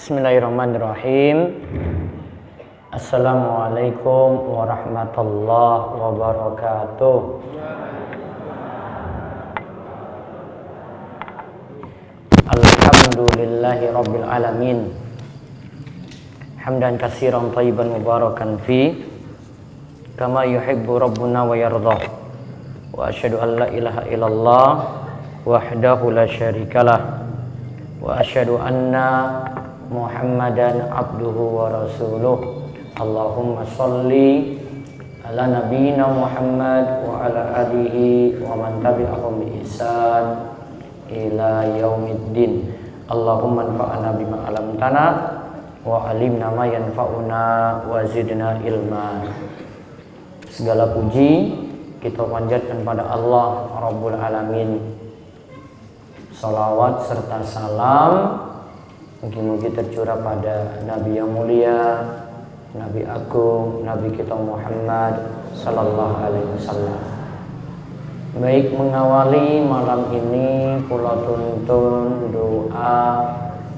Bismillahirrahmanirrahim. Assalamualaikum warahmatullahi wabarakatuh. Alhamdulillahi rabbil alamin. Hamdan katsiran thayyiban mubarakan fi kama yuhibbu rabbuna wa yardah. Wa asyhadu an la ilaha illallah wahdahu la syarikalah. Wa asyhadu anna Muhammadan abduhu wa rasuluh. Allahumma sholli ala nabiyyina Muhammad wa ala alihi wa man tabi'ahum bi ihsan ila yaumiddin. Allahumma anfa'na bima 'allamtana wa 'allimna ma yanfa'una wa zidna ilma. Segala puji kita panjatkan pada Allah Rabbul Alamin. Salawat serta salam mungkin tercurah pada Nabi yang mulia, Nabi agung, Nabi kita Muhammad sallallahu alaihi wasallam. Baik, mengawali malam ini kula tuntun doa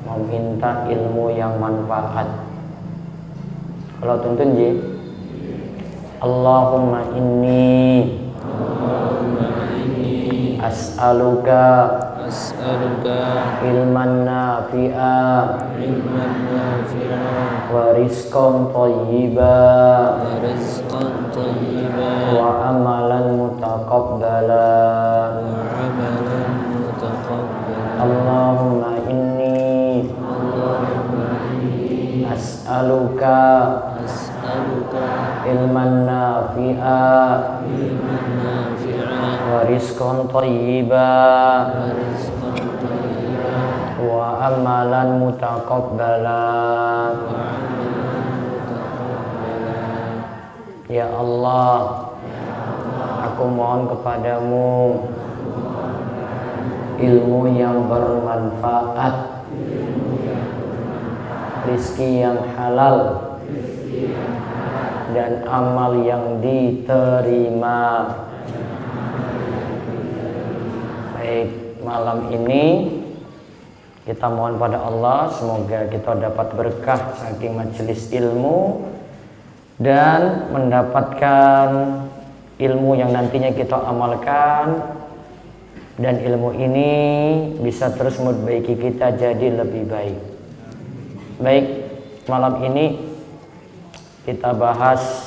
meminta ilmu yang manfaat. Kula tuntun ji. Allahumma inni as'aluka ilman nafi'a wa rizqan thayyiba wa amalan mutaqabbala. Allahumma inni as'aluka ilman nafi'a wa rizqan thayyiba wa amalan mutaqabbala. Ya Allah, aku mohon kepadamu ilmu yang bermanfaat, rizki yang halal, dan amal yang diterima. Baik, malam ini kita mohon pada Allah semoga kita dapat berkah saking majelis ilmu dan mendapatkan ilmu yang nantinya kita amalkan, dan ilmu ini bisa terus memperbaiki kita jadi lebih baik. Baik, malam ini kita bahas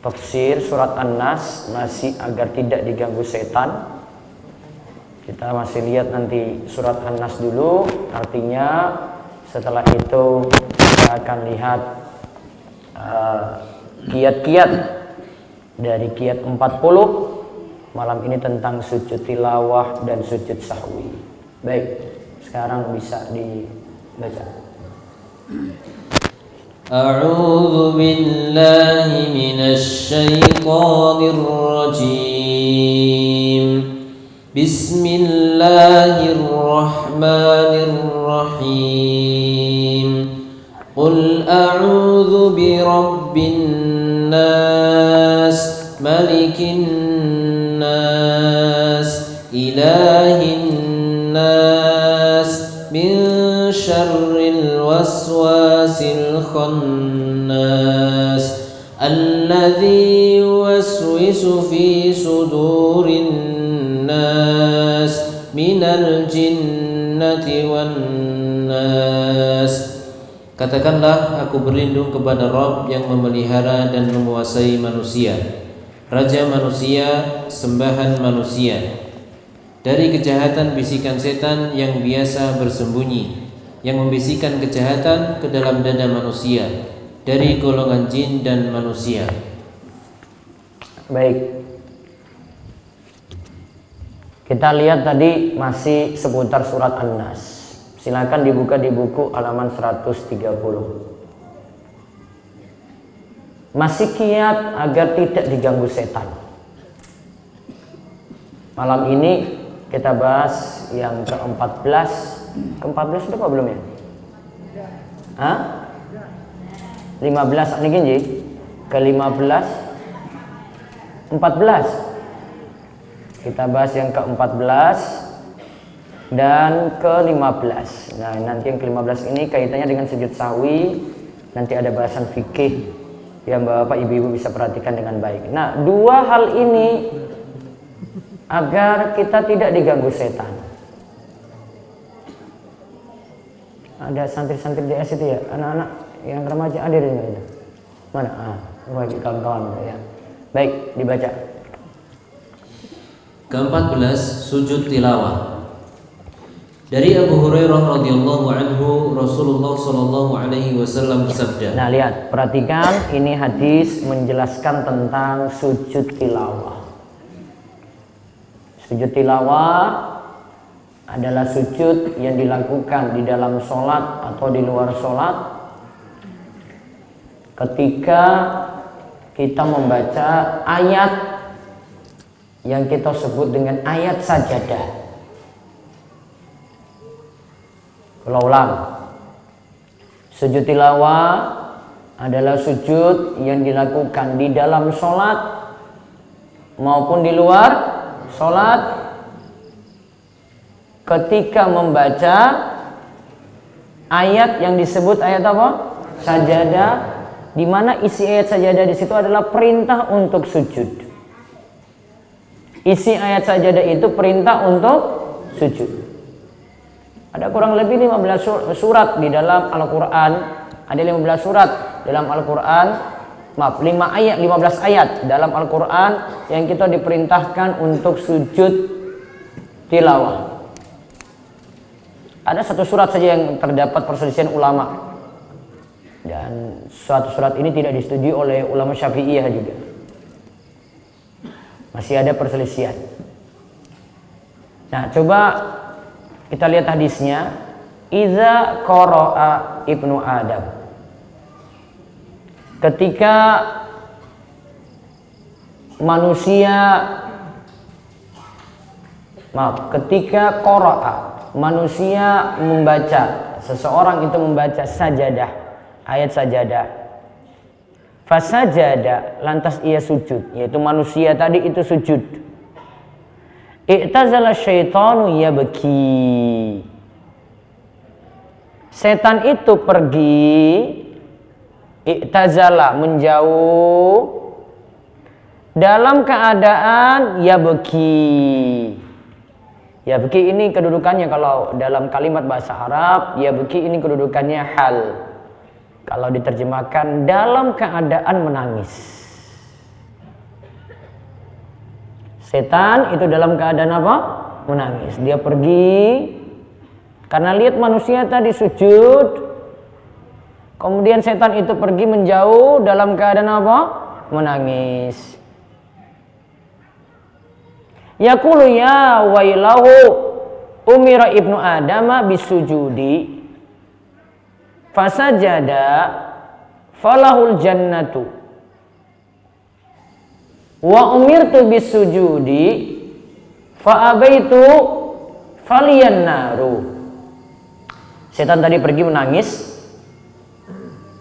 tafsir surat An-Nas, masih agar tidak diganggu setan. Kita masih lihat nanti surat An-Nas dulu, artinya setelah itu kita akan lihat kiat-kiat dari kiat 40 malam ini tentang sujud tilawah dan sujud sahwi. Baik, sekarang bisa dibaca. A'udzu billahi minasy syaithanir rajim. Bismillahirrahmanirrahim. Qul a'udzu birabbin nas, malikin nas, ilahin nas, min syarril waswasil khannas, alladzi yuwaswisu fi sudurin nas, minal jinnati wan nas. Katakanlah, aku berlindung kepada Rabb yang memelihara dan menguasai manusia, Raja manusia, sembahan manusia, dari kejahatan bisikan setan yang biasa bersembunyi, yang membisikkan kejahatan ke dalam dada manusia, dari golongan jin dan manusia. Baik, kita lihat tadi masih seputar surat An-Nas. Silakan dibuka di buku halaman 130. Masih kiat agar tidak diganggu setan. Malam ini kita bahas yang ke-14. Ke-14 itu apa belum ya? Hah? 15 ini gini. Ke-15 14. Kita bahas yang ke-14 dan ke-15. Nah, nanti yang ke-15 ini kaitannya dengan sujud sahwi. Nanti ada bahasan fikih yang Bapak Ibu bisa perhatikan dengan baik. Nah, dua hal ini agar kita tidak diganggu setan. Ada santri-santri DS itu ya, anak-anak yang remaja ada di mana? Mana? Bagi kawan-kawan ya. Baik, dibaca. Ke-14 sujud tilawah. Dari Abu Hurairah radhiyallahu anhu, Rasulullah sallallahu alaihi wasallam bersabda. Nah, lihat, perhatikan ini hadis menjelaskan tentang sujud tilawah. Sujud tilawah adalah sujud yang dilakukan di dalam sholat atau di luar sholat ketika kita membaca ayat yang kita sebut dengan ayat sajadah. Ulang. Sujud tilawah adalah sujud yang dilakukan di dalam sholat maupun di luar sholat ketika membaca ayat yang disebut ayat apa? Sajadah, di mana isi ayat sajadah di situ adalah perintah untuk sujud. Isi ayat sajadah itu perintah untuk sujud. Ada kurang lebih 15 surat di dalam Al-Quran. Ada 15 surat dalam Al-Quran. Maaf, 15 ayat dalam Al-Quran yang kita diperintahkan untuk sujud tilawah. Ada satu surat saja yang terdapat perselisihan ulama. Dan suatu surat ini tidak disetujui oleh ulama Syafi'iyah juga. Masih ada perselisihan. Nah, coba kita lihat hadisnya. Iza qara'a ibnu Adam. Ketika ketika qara'a, manusia membaca, seseorang itu membaca sajadah, ayat sajadah. Fasajada, lantas ia sujud, yaitu manusia tadi itu sujud. I'tazala syaitanu yabki. Setan itu pergi, i'tazala menjauh, dalam keadaan yabki. Yabki ini kedudukannya kalau dalam kalimat bahasa Arab, yabki ini kedudukannya hal. Kalau diterjemahkan dalam keadaan menangis. Setan itu dalam keadaan apa? Menangis. Dia pergi karena lihat manusia tadi sujud. Kemudian setan itu pergi menjauh dalam keadaan apa? Menangis. Yaqulu ya wailahu umira ibnu adama bisujudi fasajada falahul jannatu wa umirtu bisujudi fa abaitu faliyan naru. Setan tadi pergi menangis.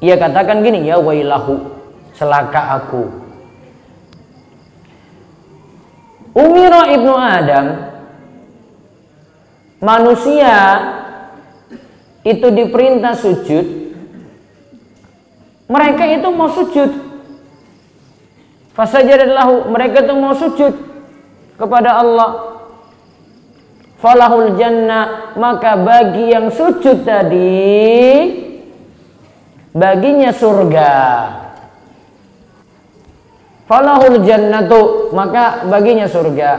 Ia katakan gini, ya wailahu, celaka aku. Umira ibnu Adam, manusia itu diperintah sujud. Mereka itu mau sujud. Fasajadallahu, mereka itu mau sujud kepada Allah. Falahul jannah, maka bagi yang sujud tadi baginya surga. Falahul jannatu, maka baginya surga.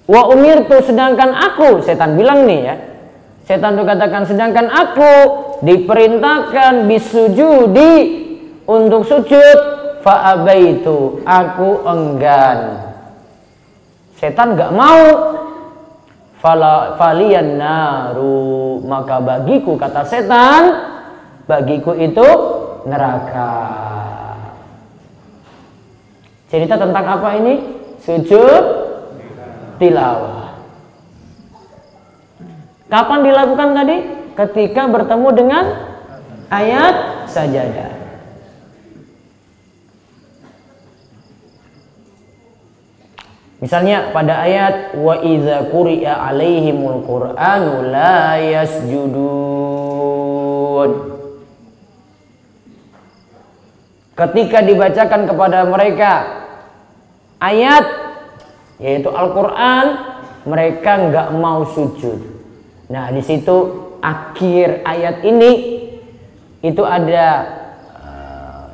Wa umirtu, sedangkan aku, setan bilang nih ya, setan itu katakan, sedangkan aku diperintahkan bisujudi, untuk sujud, fa abaitu, aku enggan. Setan gak mau. Faliyan naru, maka bagiku, kata setan, bagiku itu neraka. Cerita tentang apa ini? Sujud tilawah. Kapan dilakukan tadi? Ketika bertemu dengan ayat sajadah. Misalnya pada ayat wa idza quri'a 'alaihimul qur'anu la yasjudun. Ketika dibacakan kepada mereka ayat yaitu Al-Qur'an, mereka nggak mau sujud. Nah, di situ akhir ayat ini itu ada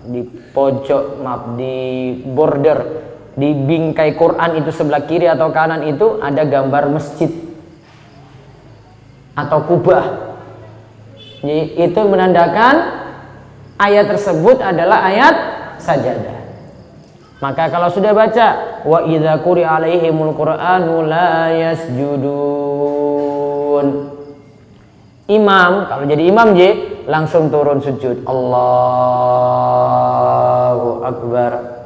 di pojok, maaf, di border, di bingkai Quran itu sebelah kiri atau kanan itu ada gambar masjid atau kubah. Jadi, itu menandakan ayat tersebut adalah ayat sajadah. Maka kalau sudah baca wa idza quri'a 'alaihimul qur'anu la yasjudun, imam kalau jadi imam langsung turun sujud. Allahu Akbar.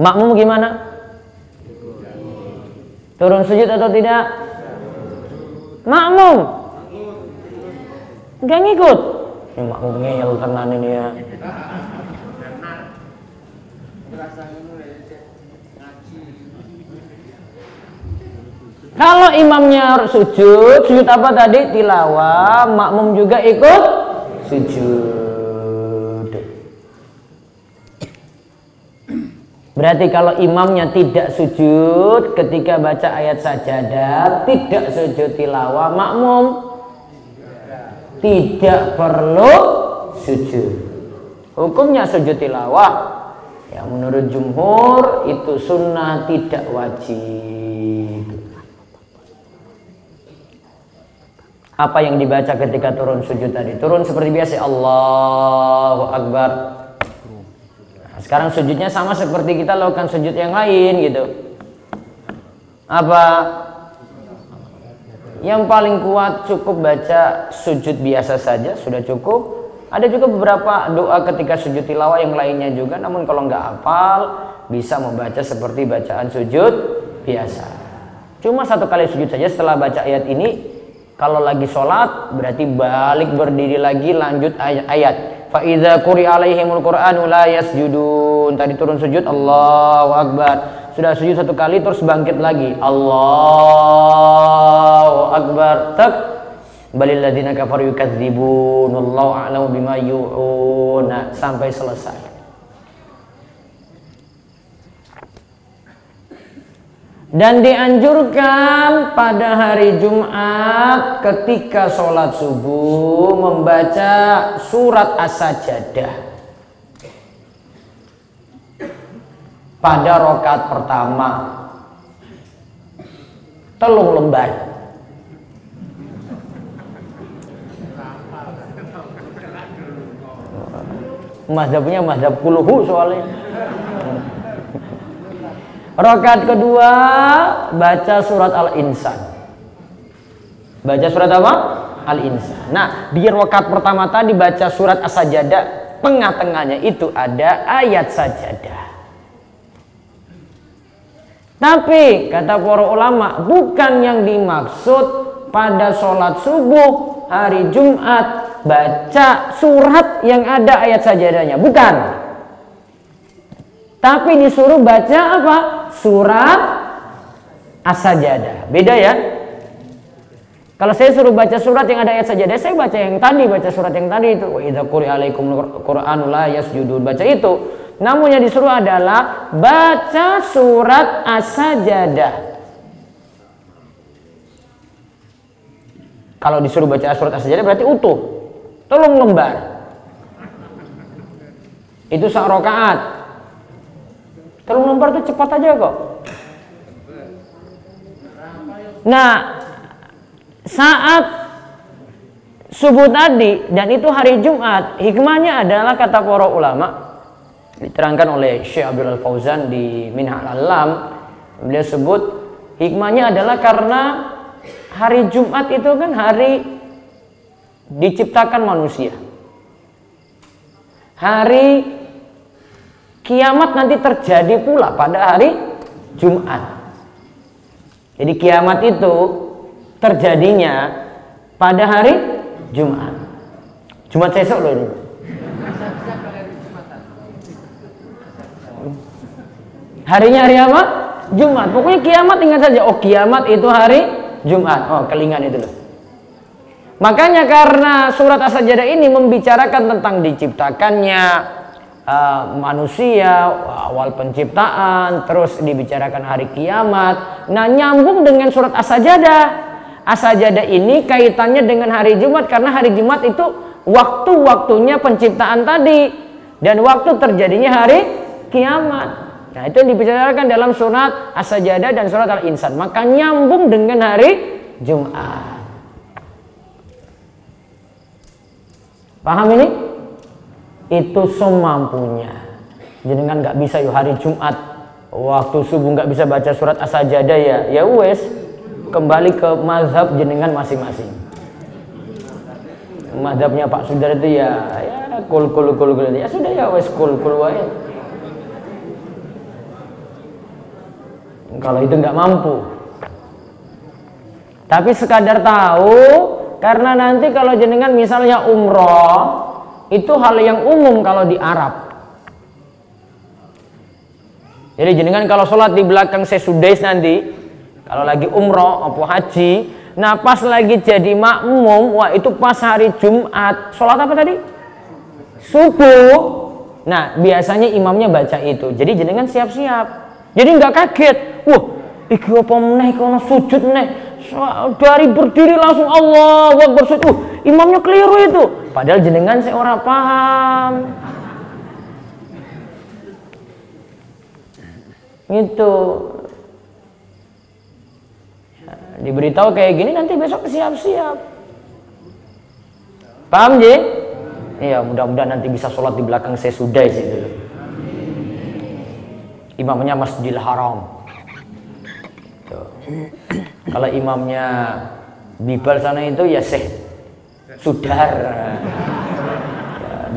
Makmum gimana? Turun sujud atau tidak? Makmum nggak ngikut. Ini makmum ngeyel tenan ini ya. Kalau imamnya sujud apa tadi? Tilawah, makmum juga ikut sujud. Berarti kalau imamnya tidak sujud ketika baca ayat sajadah, tidak sujud tilawah, makmum tidak perlu sujud. Hukumnya sujud tilawah ya menurut jumhur itu sunnah, tidak wajib. Apa yang dibaca ketika turun sujud tadi? Turun seperti biasa, Allahu Akbar. Nah, sekarang sujudnya sama seperti kita lakukan sujud yang lain gitu. Apa? Yang paling kuat cukup baca sujud biasa saja, sudah cukup. Ada juga beberapa doa ketika sujud tilawah yang lainnya juga, namun kalau nggak hafal bisa membaca seperti bacaan sujud biasa. Cuma satu kali sujud saja setelah baca ayat ini. Kalau lagi sholat berarti balik berdiri lagi lanjut ayat. Fa idza quri'a 'alaihimul qur'anu la yasjudun. Tadi turun sujud Allahu Akbar. Sudah sujud satu kali terus bangkit lagi Allahu Akbar. Tak balil ladzina kafaru yukadzibun wallahu a'lamu bima yu'un sampai selesai. Dan dianjurkan pada hari Jumat ketika sholat subuh membaca surat As-Sajadah pada rakaat pertama 3 lembar. Mazhabnya mazhab kuluhu soalnya. Rakaat kedua baca surat Al-Insan. Baca surat apa? Al-Insan. Nah, di rakaat pertama tadi baca surat As-Sajadah, tengah-tengahnya itu ada ayat sajadah. Tapi kata para ulama, bukan yang dimaksud pada sholat subuh hari Jumat baca surat yang ada ayat sajadahnya, bukan. Tapi disuruh baca apa? Surat As-Sajadah. Beda ya. Kalau saya suruh baca surat yang ada ayat sajadah, saya baca yang tadi, baca surat yang tadi itu. Wa idza quri'a 'alaikumul qur'anu la yasjudun. Baca itu. Namun yang disuruh adalah baca surat As-Sajadah. Kalau disuruh baca surat As-Sajadah berarti utuh. 3 lembar. Itu sak rakaat. 3 lembar itu cepat aja kok. Nah, saat subuh tadi dan itu hari Jumat, hikmahnya adalah kata para ulama, diterangkan oleh Syekh Abdul Fauzan di Minhal Alam. Beliau sebut hikmahnya adalah karena hari Jumat itu kan hari diciptakan manusia. Hari kiamat nanti terjadi pula pada hari Jumat. Jadi kiamat itu terjadinya pada hari Jumat. Jumat besok loh ini. Harinya hari apa? Jumat. Pokoknya kiamat ingat saja. Oh, kiamat itu hari Jumat. Oh, kelingan itu loh. Makanya karena surat As-Sajdah ini membicarakan tentang diciptakannya manusia, awal penciptaan, terus dibicarakan hari kiamat. Nah, nyambung dengan surat As-Sajdah. As-Sajdah ini kaitannya dengan hari Jumat karena hari Jumat itu waktu-waktunya penciptaan tadi dan waktu terjadinya hari kiamat. Nah, itu yang dibicarakan dalam surat As-Sajdah dan surat Al-Insan. Maka nyambung dengan hari Jumat. Paham ini? Itu semampunya. Jenengan nggak bisa yuk hari Jumat waktu subuh nggak bisa baca surat As-Sajdah ya wes, kembali ke mazhab jenengan masing-masing. Mazhabnya Pak Sudar itu ya kul ya sudah ya wes kul wae. Kalau itu nggak mampu, tapi sekadar tahu, karena nanti kalau jenengan misalnya umroh itu hal yang umum kalau di Arab. Jadi jenengan kalau sholat di belakang sesudais nanti, kalau lagi umroh atau haji, nah pas lagi jadi makmum, wah itu pas hari Jumat, sholat apa tadi? Subuh. Nah biasanya imamnya baca itu, jadi jenengan siap-siap. Jadi nggak kaget, wah iki apa meneh kono sujud meneh. Dari berdiri langsung Allahu Akbar sujud. Imamnya keliru itu. Padahal jenengan saya ora paham. Gitu. Ya, diberitahu kayak gini nanti besok siap-siap. Paham, Ji? Iya, mudah-mudahan nanti bisa sholat di belakang saya sudah situ. Imamnya Masjidil Haram. Tuh. Kalau imamnya Bibal sana itu ya Syekh Sudar.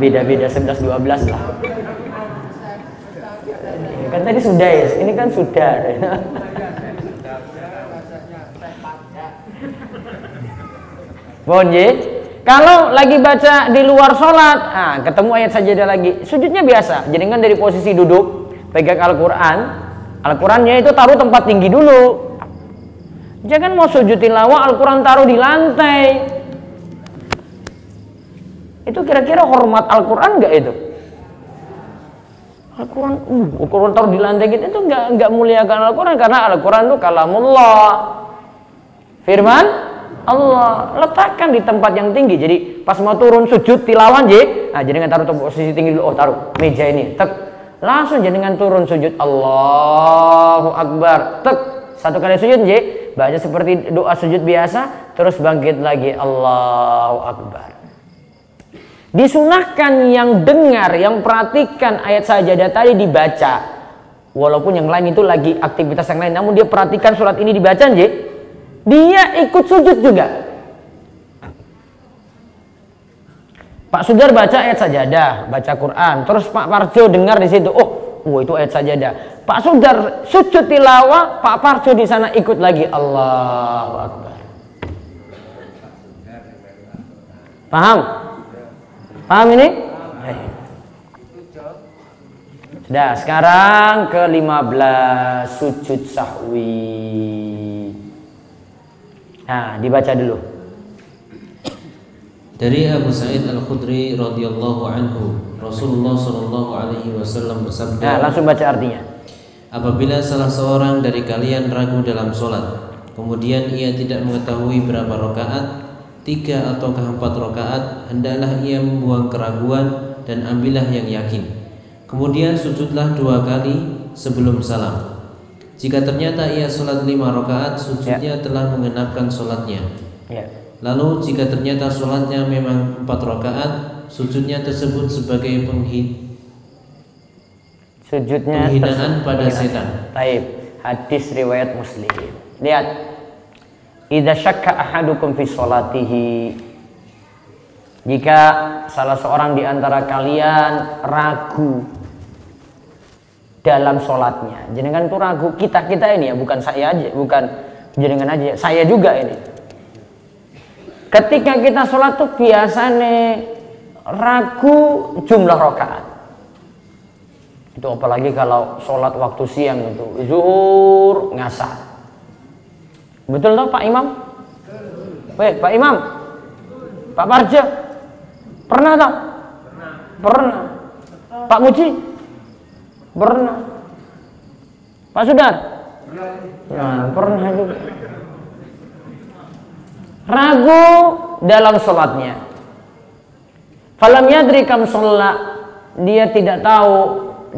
Beda-beda 11-12 lah. Kan tadi Sudais, ini kan Sudar. Mohon Ji. Kalau lagi baca di luar sholat, ketemu ayat sajadah lagi, sujudnya biasa. Jadi kan dari posisi duduk, pegang Al-Quran, Al-Qurannya itu taruh tempat tinggi dulu. Jangan mau sujud tilawah Al-Quran taruh di lantai. Itu kira-kira hormat Al-Quran nggak itu? Al-Quran, Al-Quran taruh di lantai gitu, itu nggak muliakan Al-Quran, karena Al-Quran itu kalamullah, firman Allah. Letakkan di tempat yang tinggi. Jadi pas mau turun sujud tilawah nah jenengan taruh posisi tinggi dulu. Oh taruh meja ini, tek, langsung jenengan turun sujud Allahu Akbar, tek, satu kali sujud baca seperti doa sujud biasa, terus bangkit lagi Allahu Akbar. Disunahkan yang dengar, yang perhatikan ayat sajadah tadi dibaca, walaupun yang lain itu lagi aktivitas yang lain, namun dia perhatikan surat ini dibaca, dia ikut sujud juga. Pak Sudar baca ayat sajadah, baca Quran, terus Pak Parjo dengar di situ, oh itu ayat sajadah. Pak Sudar sujud tilawah, Pak Parjo di sana ikut lagi Allahu Akbar. Paham? Paham ini? Sudah, sekarang ke 15 sujud sahwi. Nah, dibaca dulu. Dari Abu Sa'id Al-Khudri radhiyallahu anhu, Rasulullah sallallahu alaihi wasallam bersabda. Nah, langsung baca artinya. Apabila salah seorang dari kalian ragu dalam sholat, kemudian ia tidak mengetahui berapa rakaat, 3 ataukah 4 rakaat, hendaklah ia membuang keraguan dan ambillah yang yakin. Kemudian sujudlah 2 kali sebelum salam. Jika ternyata ia sholat 5 rakaat, sujudnya telah mengenapkan sholatnya. Lalu jika ternyata sholatnya memang 4 rakaat, sujudnya tersebut sebagai penghinaan pada setan. Taib. Hadis riwayat Muslim. Lihat. Idza syakka ahadukum fi sholatihi. Jika salah seorang di antara kalian ragu dalam sholatnya, jenengan itu ragu, kita ini ya, bukan saya aja, bukan jenengan aja, saya juga ini. Ketika kita sholat tuh biasanya ragu jumlah rakaat. Itu apalagi kalau sholat waktu siang itu zuhur ngasar. Betul toh Pak Imam? Baik, Pak Imam, Pak Parja, pernah toh? Pernah. Pak Muji, pernah. Pak Sudar, nah, pernah juga. Ragu dalam sholatnya. Falam yadri kam sholat, dia tidak tahu,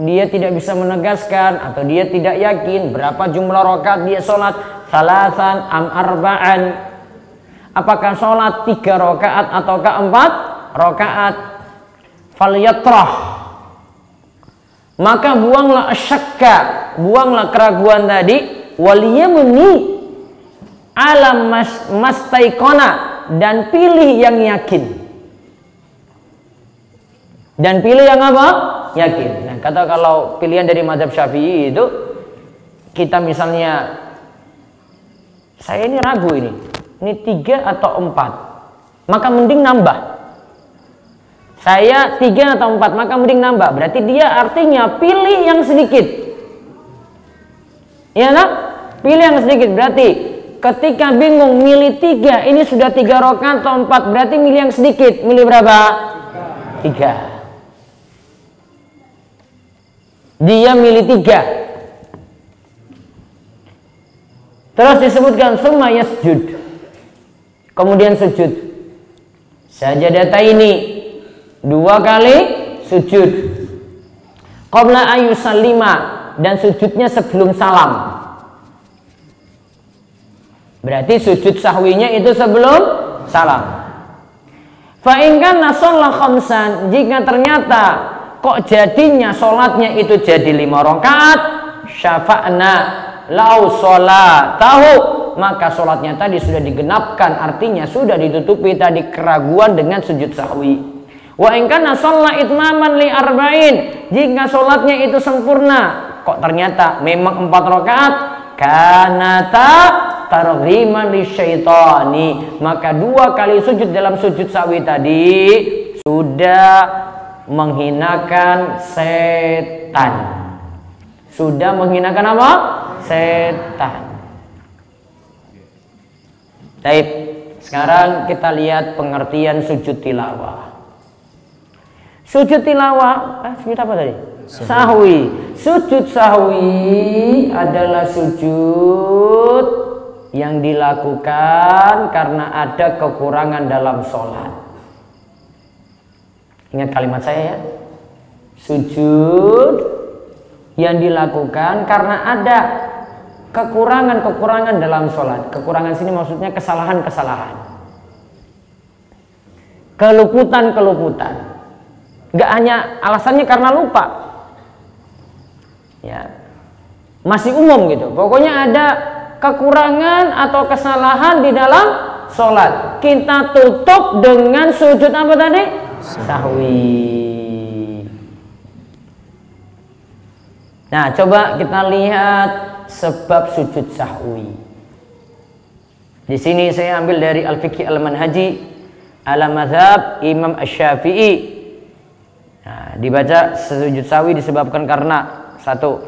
dia tidak bisa menegaskan atau dia tidak yakin berapa jumlah rakaat dia sholat. Salasan am arba'an, apakah sholat 3 rakaat ataukah 4 rakaat. Falyatrah, maka buanglah asyakka, buanglah keraguan tadi. Waliyamni alam mastaikona, dan pilih yang yakin. Dan pilih yang apa? Yakin. Nah, kata kalau pilihan dari mazhab Syafi'i itu, kita misalnya, saya ini ragu ini 3 atau 4, maka mending nambah. Saya 3 atau 4, maka mending nambah. Berarti dia artinya pilih yang sedikit. Ya kan? Pilih yang sedikit. Berarti ketika bingung milih 3, ini sudah 3 rakaat atau 4, berarti milih yang sedikit. Milih berapa? 3. Dia milih 3. Terus disebutkan summa yasjud, kemudian sujud. Sajadata ini 2 kali sujud. Qabla ayyusallima, dan sujudnya sebelum salam. Berarti sujud sahwinya itu sebelum salam. Fa in kana shalla khamsan, jika ternyata kok jadinya sholatnya itu jadi 5 rakaat, syafa'na lau sholatahu, maka sholatnya tadi sudah digenapkan, artinya sudah ditutupi tadi keraguan dengan sujud sahwi. Wa in kana shalla itmaman li arba'in, jika sholatnya itu sempurna, kok ternyata memang 4 rakaat, kanata targhiman li syaitani, maka 2 kali sujud dalam sujud sahwi tadi sudah menghinakan setan. Sudah menghinakan apa? Setan. Baik, sekarang kita lihat pengertian sujud tilawah. Sujud tilawah, sujud apa tadi? Sahwi. Sujud sahwi adalah sujud yang dilakukan karena ada kekurangan dalam sholat. Ingat kalimat saya ya. Sujud yang dilakukan karena ada kekurangan-kekurangan dalam sholat. Kekurangan sini maksudnya kesalahan-kesalahan, keluputan-keluputan. Gak hanya alasannya karena lupa, ya, masih umum gitu. Pokoknya ada kekurangan atau kesalahan di dalam sholat. Kita tutup dengan sujud apa tadi? Sahwi. Nah, coba kita lihat sebab sujud sahwi. Di sini saya ambil dari Al-Fiqh Al-Manhaji ala mazhab Imam Asy-Syafi'i. Nah, dibaca sujud sahwi disebabkan karena satu,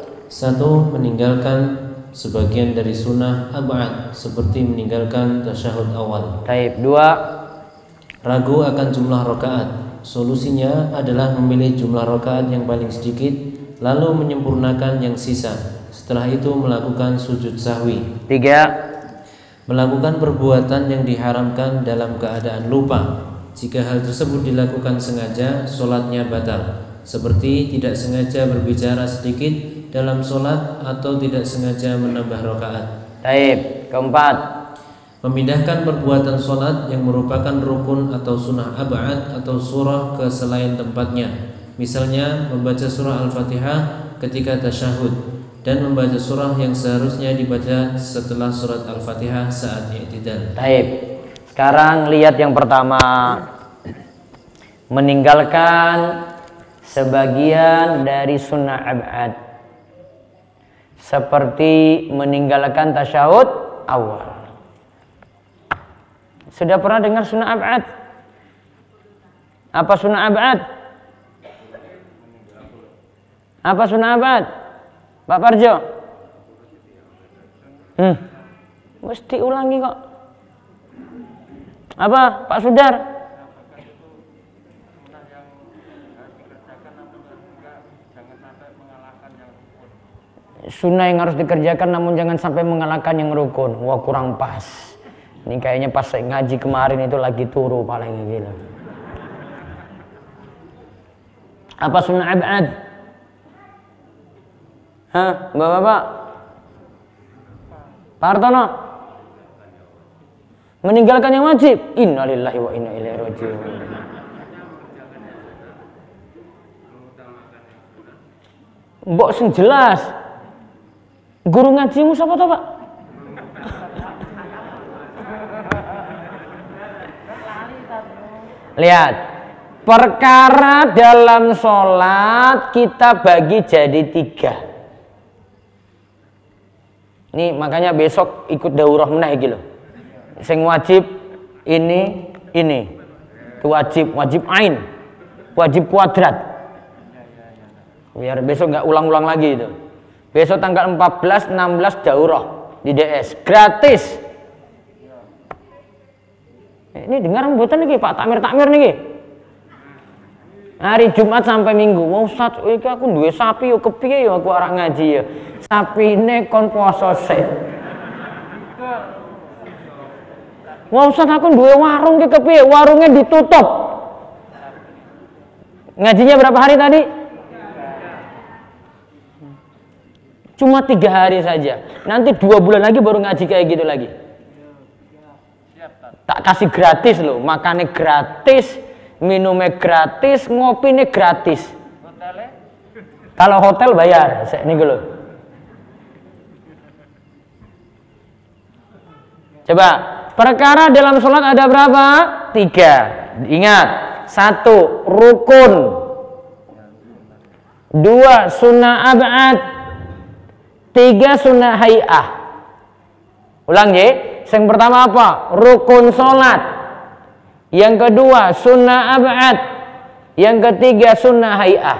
meninggalkan sebagian dari sunnah ab'ad, seperti meninggalkan tasyahud awal. Taib. 2, ragu akan jumlah rakaat. Solusinya adalah memilih jumlah rakaat yang paling sedikit, lalu menyempurnakan yang sisa. Setelah itu melakukan sujud sahwi. 3, melakukan perbuatan yang diharamkan dalam keadaan lupa. Jika hal tersebut dilakukan sengaja, sholatnya batal. Seperti tidak sengaja berbicara sedikit dalam sholat atau tidak sengaja menambah rakaat. Taib. 4, memindahkan perbuatan sholat yang merupakan rukun atau sunnah ab'ad atau surah ke selain tempatnya. Misalnya membaca surah Al-Fatihah ketika tasyahud dan membaca surah yang seharusnya dibaca setelah surat Al-Fatihah saat i'tidal. Taib. Sekarang lihat yang pertama, meninggalkan sebagian dari sunnah ab'ad, seperti meninggalkan tasyahud awal. Sudah pernah dengar sunnah ab'ad? Apa sunnah ab'ad? Apa sunnah abad? Pak Parjo? Mesti ulangi kok. Apa Pak Sudar? Sunnah yang harus dikerjakan namun jangan sampai mengalahkan yang rukun. Wah, kurang pas. Ini kayaknya pas saya ngaji kemarin itu lagi turu paling gila. Apa sunnah abad? Hah, Bapak-bapak? Pak Hartono? Meninggalkan yang wajib. Innalillahi wa inna ilaihi raji'un. Mbok sing jelas. Guru ngajimu siapa toh, Pak? Lihat, perkara dalam sholat kita bagi jadi 3. Ini makanya besok ikut daurah meneh iki lho. Sing wajib ini. Itu wajib ain, wajib kuadrat. Biar besok nggak ulang-ulang lagi itu. Besok tanggal 14, 16 daurah di DS gratis. Ini dengar mboten niki Pak Takmir niki. Hari Jumat sampai Minggu. Wah Ustaz, iki aku duwe sapi yo kepiye yo aku arek ngaji ya. Sapine kon poso sik. Wah Ustaz, aku duwe warung ki kepiye? Warungnya ditutup. Ngajinya berapa hari tadi? Cuma 3 hari saja. Nanti 2 bulan lagi baru ngaji kayak gitu lagi. Tak kasih gratis loh, makannya gratis, minumnya gratis, ngopinya gratis. Kalau hotel bayar, ini loh. Coba, perkara dalam sholat ada berapa? 3. Ingat, 1 rukun, 2 sunnah ab'ad, 3 sunnah hay'ah. Ulang ya. Yang pertama apa? Rukun sholat. Yang kedua sunnah ab'ad. Yang ketiga sunnah hay'ah.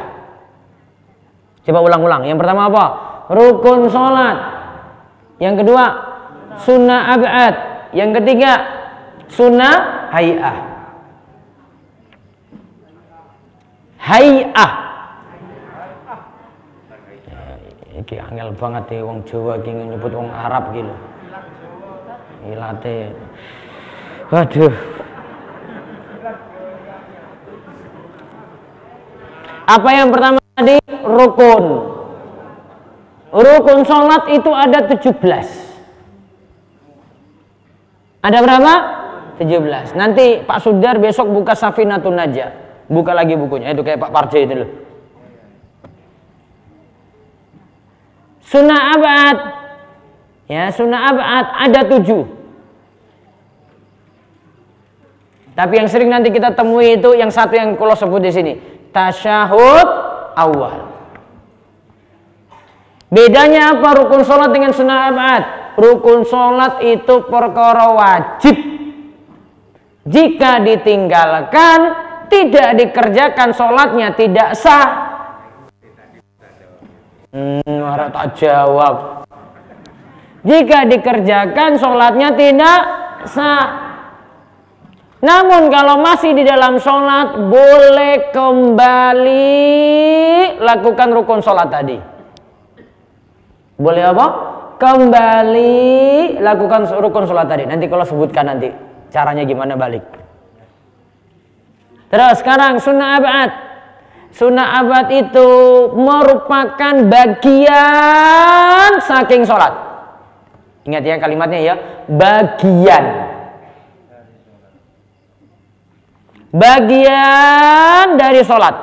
Coba ulang-ulang. Yang pertama apa? Rukun sholat. Yang kedua sunnah ab'ad. Yang ketiga sunnah hay'ah. Hay'ah. Iki angel banget ya wong Jawa iki nyebut wong Arab gitu. Ilate. Waduh. Apa yang pertama tadi? Rukun. Rukun sholat itu ada 17. Ada berapa? 17. Nanti Pak Sudar besok buka Safinatun Najah. Buka lagi bukunya. Itu kayak Pak Parjo itu loh. Sunnah abad. Ya, sunnah abad ada 7. Tapi yang sering nanti kita temui itu yang satu yang kalau sebut di sini, tasyahud awal. Bedanya apa rukun sholat dengan sunnah abad? Rukun sholat itu perkara wajib. Jika ditinggalkan, tidak dikerjakan sholatnya tidak sah. Harap tak jawab. Jika dikerjakan sholatnya tidak sah. Namun kalau masih di dalam sholat boleh kembali lakukan rukun sholat tadi. Boleh apa? Kembali lakukan rukun sholat tadi. Nanti kalau sebutkan nanti caranya gimana balik. Terus sekarang sunnah abad. Sunnah abad itu merupakan bagian saking sholat. Ingat ya kalimatnya ya, bagian. Bagian dari sholat.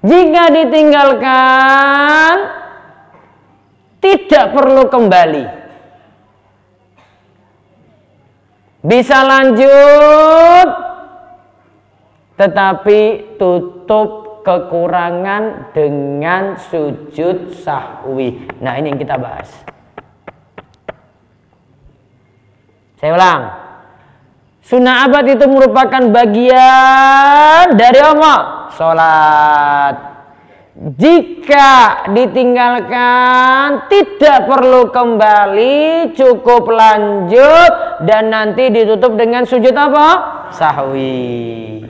Jika ditinggalkan, tidak perlu kembali. Bisa lanjut, tetapi tutup kekurangan dengan sujud sahwi. Nah, ini yang kita bahas. Saya ulang. Sunnah abad itu merupakan bagian dari apa? Sholat. Jika ditinggalkan tidak perlu kembali, cukup lanjut dan nanti ditutup dengan sujud apa? Sahwi.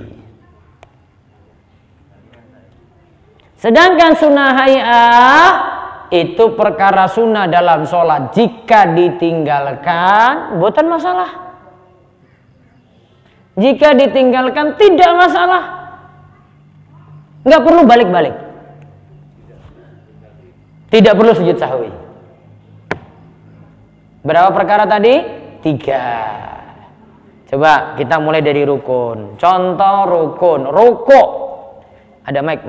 Sedangkan sunnah hayah itu perkara sunnah dalam sholat. Jika ditinggalkan bukan masalah. Jika ditinggalkan tidak masalah. Nggak perlu balik-balik. Tidak perlu sujud sahwi. Berapa perkara tadi? 3. Coba kita mulai dari rukun. Contoh rukun. Rukuk. Ada mic.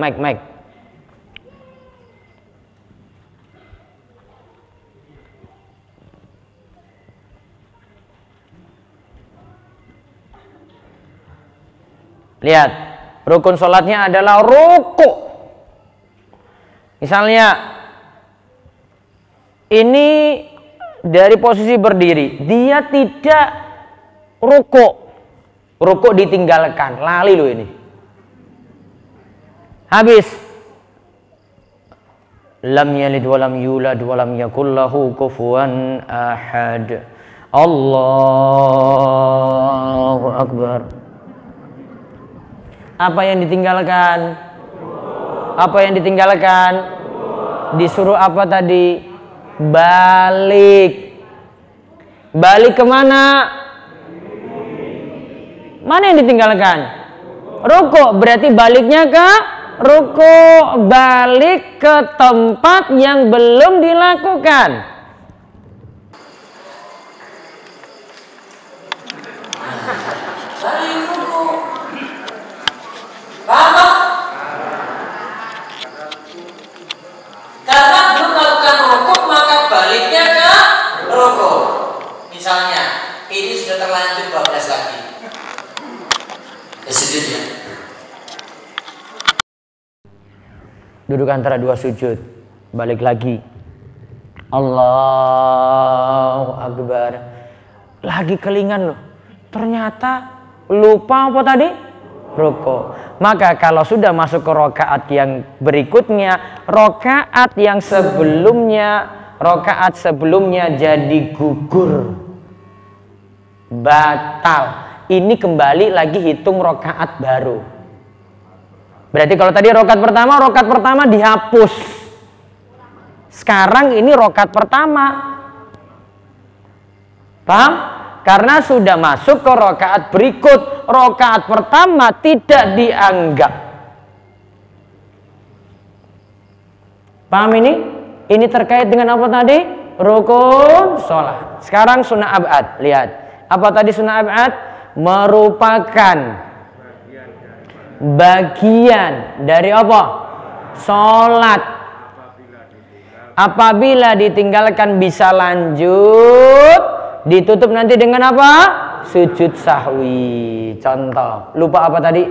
Lihat, rukun sholatnya adalah rukuk. Misalnya ini dari posisi berdiri, dia tidak rukuk. Rukuk ditinggalkan, lali loh ini. Habis. Lam yalid wa lam yulad wa lam yakul lahu kufuwan ahad. Allahu akbar. Apa yang ditinggalkan? Apa yang ditinggalkan? Disuruh apa tadi? Balik. Balik kemana? Mana yang ditinggalkan? Rukuk. Berarti baliknya ke rukuk. Balik ke tempat yang belum dilakukan. Paham? Karena belum melakukan rukuk maka baliknya ke rukuk. Misalnya ini sudah terlanjur 12 lagi. Sujud ya. Duduk antara dua sujud. Balik lagi. Allahu akbar. Lagi kelingan loh. Ternyata lupa apa tadi? Rukuk. Maka kalau sudah masuk ke rokaat yang berikutnya, rokaat sebelumnya jadi gugur, batal. Ini kembali lagi hitung rokaat baru. Berarti kalau tadi rokaat pertama dihapus. Sekarang ini rokaat pertama. Paham? Karena sudah masuk ke rokaat berikut. Rokaat pertama tidak dianggap. Paham ini? Ini terkait dengan apa tadi? Rukun sholat. Sekarang sunnah ab'ad. Lihat. Apa tadi sunnah ab'ad? Merupakan bagian dari apa? Sholat. Apabila ditinggalkan bisa lanjut. Ditutup nanti dengan apa? Sujud sahwi. Contoh, lupa apa tadi?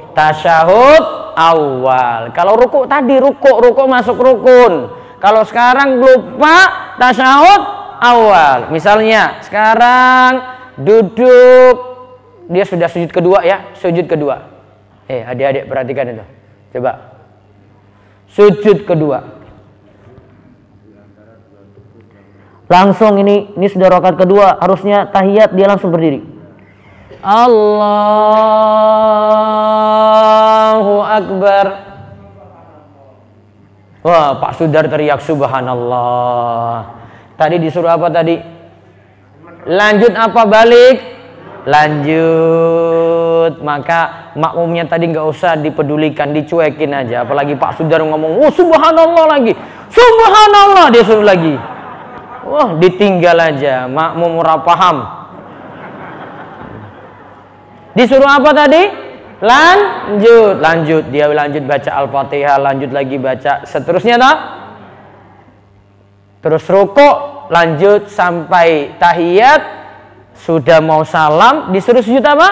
Tasyahud awal. Kalau rukuk tadi rukuk masuk rukun. Kalau sekarang lupa tasyahud awal. Misalnya sekarang duduk, dia sudah sujud kedua ya, sujud kedua. Adik-adik perhatikan itu. Coba. Sujud kedua. Langsung ini sudah rakaat kedua, harusnya tahiyat dia langsung berdiri. Allahu akbar. Wah, Pak Sudar teriak subhanallah. Tadi disuruh apa tadi? Lanjut apa balik? Lanjut. Maka makmumnya tadi nggak usah dipedulikan, dicuekin aja. Apalagi Pak Sudar ngomong, "Oh, subhanallah lagi." Subhanallah dia suruh lagi. Wah, ditinggal aja, makmum ora paham. Disuruh apa tadi? Lanjut. Dia lanjut baca Al-Fatihah, lanjut lagi baca seterusnya toh. Terus rukuk, lanjut sampai tahiyat, sudah mau salam, disuruh sujud apa?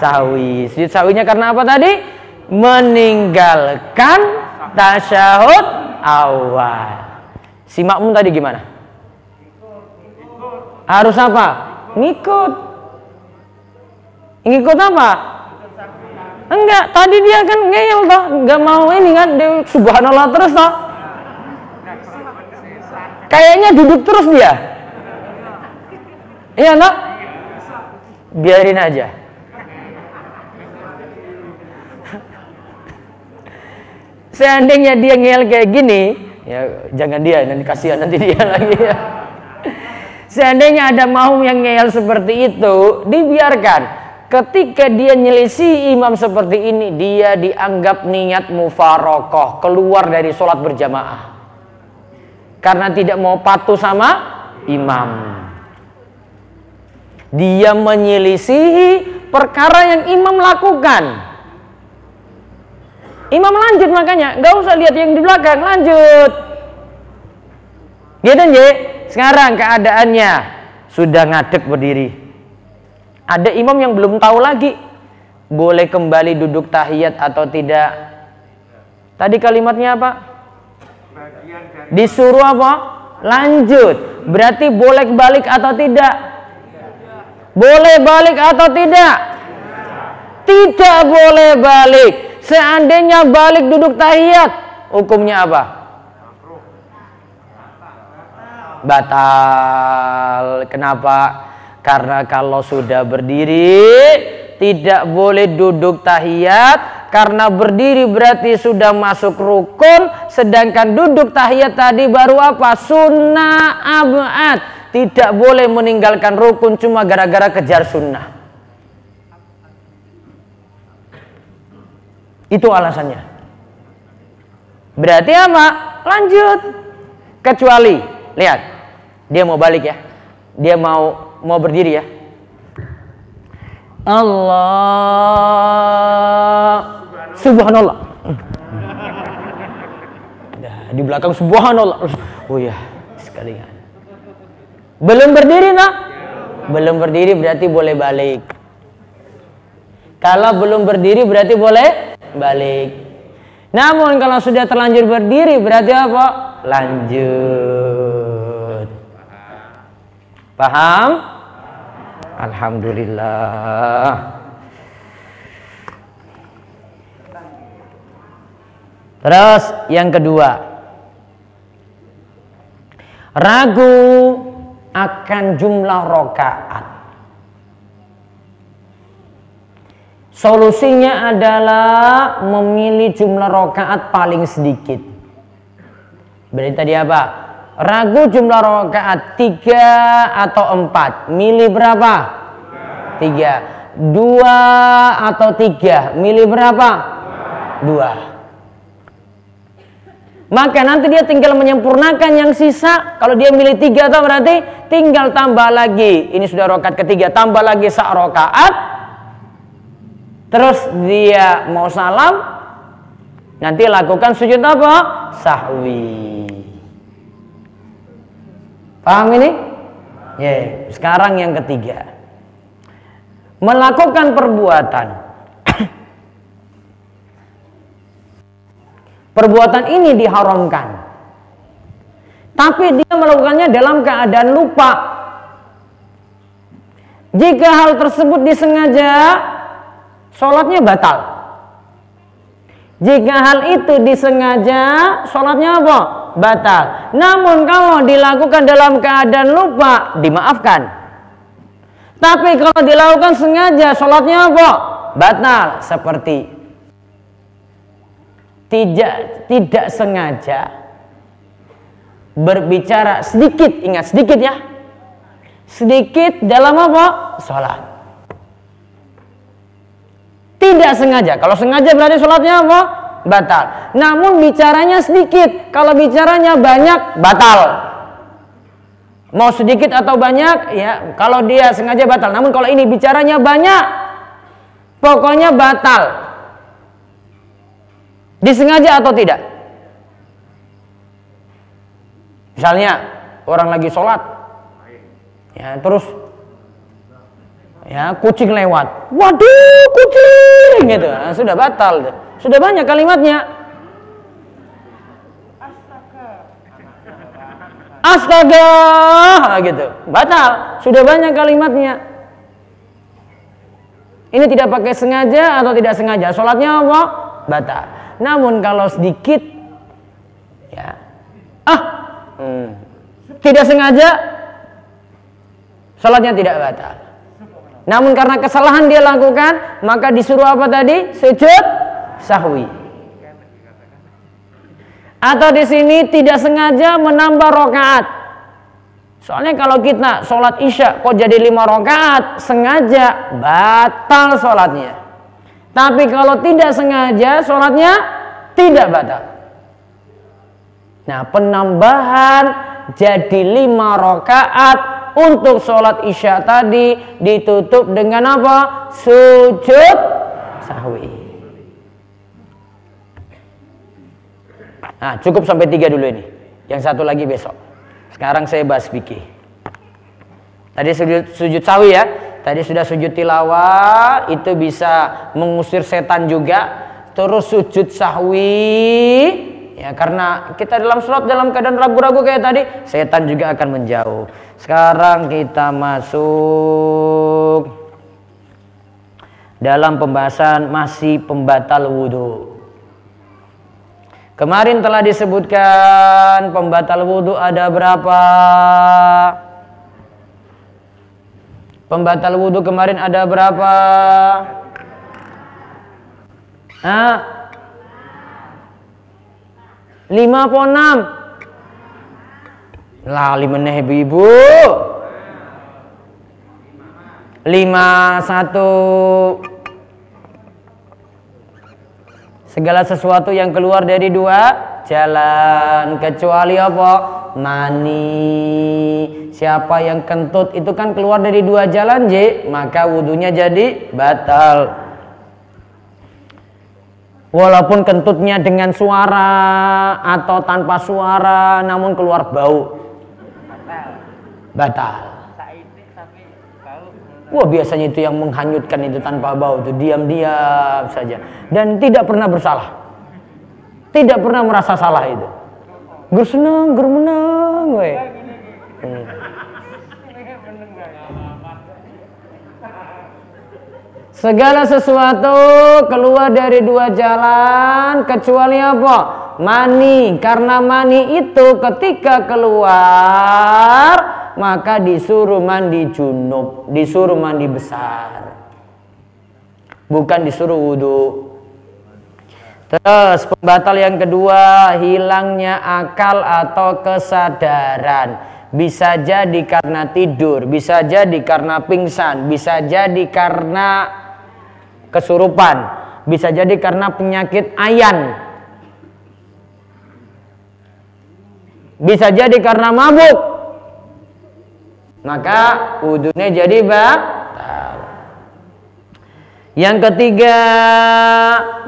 Sahwi. Sujud sahwinya karena apa tadi? Meninggalkan tasyahud awal. Si makmum tadi gimana? Harus apa? Ngikut apa? Enggak, tadi dia kan ngeyel toh, enggak mau ini kan, dia subhanallah terus toh. Kayaknya duduk terus dia. Iya toh? Biarin aja. Seandainya dia ngeyel kayak gini, ya jangan dia, nanti kasihan nanti dia lagi ya. Seandainya ada maum yang ngeyel seperti itu, dibiarkan. Ketika dia nyelisih imam seperti ini, dia dianggap niat mufarokoh, keluar dari sholat berjamaah. Karena tidak mau patuh sama imam. Dia menyelisihi perkara yang imam lakukan. Imam lanjut makanya, nggak usah lihat yang di belakang, lanjut. Gitu nje. Sekarang keadaannya sudah ngadeg berdiri. Ada imam yang belum tahu lagi boleh kembali duduk tahiyat atau tidak. Tadi kalimatnya apa? Disuruh apa? Lanjut. Berarti boleh balik atau tidak? Boleh balik atau tidak? Tidak boleh balik. Seandainya balik duduk tahiyat, hukumnya apa? Batal. Kenapa? Karena kalau sudah berdiri tidak boleh duduk tahiyat. Karena berdiri berarti sudah masuk rukun. Sedangkan duduk tahiyat tadi baru apa? Sunnah abad. Tidak boleh meninggalkan rukun cuma gara-gara kejar sunnah. Itu alasannya. Berarti apa? Lanjut. Kecuali, lihat, dia mau balik ya. Dia mau berdiri ya. Allah subhanallah. Nah, di belakang subhanallah. Oh ya, sekalian. Belum berdiri nak? Belum berdiri berarti boleh balik. Kalau belum berdiri berarti boleh balik. Namun kalau sudah terlanjur berdiri berarti apa? Lanjut. Paham? Alhamdulillah. Terus yang kedua, ragu akan jumlah rakaat. Solusinya adalah memilih jumlah rakaat paling sedikit. Berarti tadi apa? Ragu jumlah rakaat 3 atau 4. Milih berapa? 3. 2 atau 3. Milih berapa? 2. Maka nanti dia tinggal menyempurnakan yang sisa. Kalau dia milih 3 atau berarti tinggal tambah lagi. Ini sudah rakaat ketiga, tambah lagi sak rakaat. Terus dia mau salam, nanti lakukan sujud apa? Sahwi. Paham ini? Ya. Sekarang yang ketiga, melakukan perbuatan. Perbuatan ini diharamkan, tapi dia melakukannya dalam keadaan lupa. Jika hal tersebut disengaja, sholatnya batal. Jika hal itu disengaja, sholatnya apa? Batal. Namun kalau dilakukan dalam keadaan lupa, dimaafkan. Tapi kalau dilakukan sengaja, sholatnya apa? Batal. Seperti tidak sengaja berbicara sedikit, ingat sedikit ya, sedikit dalam apa? Sholat. Tidak sengaja. Kalau sengaja berarti sholatnya apa? Batal. Namun bicaranya sedikit. Kalau bicaranya banyak, batal. Mau sedikit atau banyak, ya. Kalau dia sengaja batal. Namun kalau ini bicaranya banyak, pokoknya batal. Disengaja atau tidak? Misalnya orang lagi sholat, ya terus ya kucing lewat, waduh kucing gitu, nah, sudah batal, sudah banyak kalimatnya. Astaga, gitu, batal, sudah banyak kalimatnya. Ini tidak pakai sengaja atau tidak sengaja, sholatnya apa? Batal. Namun kalau sedikit, ya, tidak sengaja, sholatnya tidak batal. Namun karena kesalahan dia lakukan, maka disuruh apa tadi? Sujud sahwi. Atau di sini tidak sengaja menambah rakaat. Soalnya kalau kita sholat isya kok jadi 5 rakaat, sengaja batal sholatnya. Tapi kalau tidak sengaja, sholatnya tidak batal. Nah, penambahan jadi 5 rakaat untuk sholat isya tadi ditutup dengan apa? Sujud sahwi. Nah, cukup sampai 3 dulu ini. Yang satu lagi besok. Sekarang saya bahas fikih. Tadi sujud sahwi ya. Tadi sudah sujud tilawah, itu bisa mengusir setan juga. Terus sujud sahwi, ya karena kita dalam sholat dalam keadaan ragu-ragu kayak tadi, setan juga akan menjauh. Sekarang kita masuk dalam pembahasan masih pembatal wudhu. Kemarin telah disebutkan pembatal wudhu ada berapa? Pembatal wudhu kemarin ada berapa? 5 apa 6? Lali meneh ibu. 5 1. Segala sesuatu yang keluar dari 2 jalan kecuali apa? Mani. Siapa yang kentut itu kan keluar dari 2 jalan maka wudunya jadi batal. Walaupun kentutnya dengan suara atau tanpa suara namun keluar bau, batal. Wah, biasanya itu yang menghanyutkan itu tanpa bau itu diam-diam saja dan tidak pernah bersalah, tidak pernah merasa salah itu. Gur seneng, gur menang, we. Segala sesuatu keluar dari 2 jalan kecuali apa? Mani. Karena mani itu ketika keluar maka disuruh mandi junub, disuruh mandi besar, bukan disuruh wudhu. Terus pembatal yang kedua, hilangnya akal atau kesadaran. Bisa jadi karena tidur, bisa jadi karena pingsan, bisa jadi karena kesurupan, bisa jadi karena penyakit ayan, bisa jadi karena mabuk. Maka wudunya jadi batal. Yang ketiga,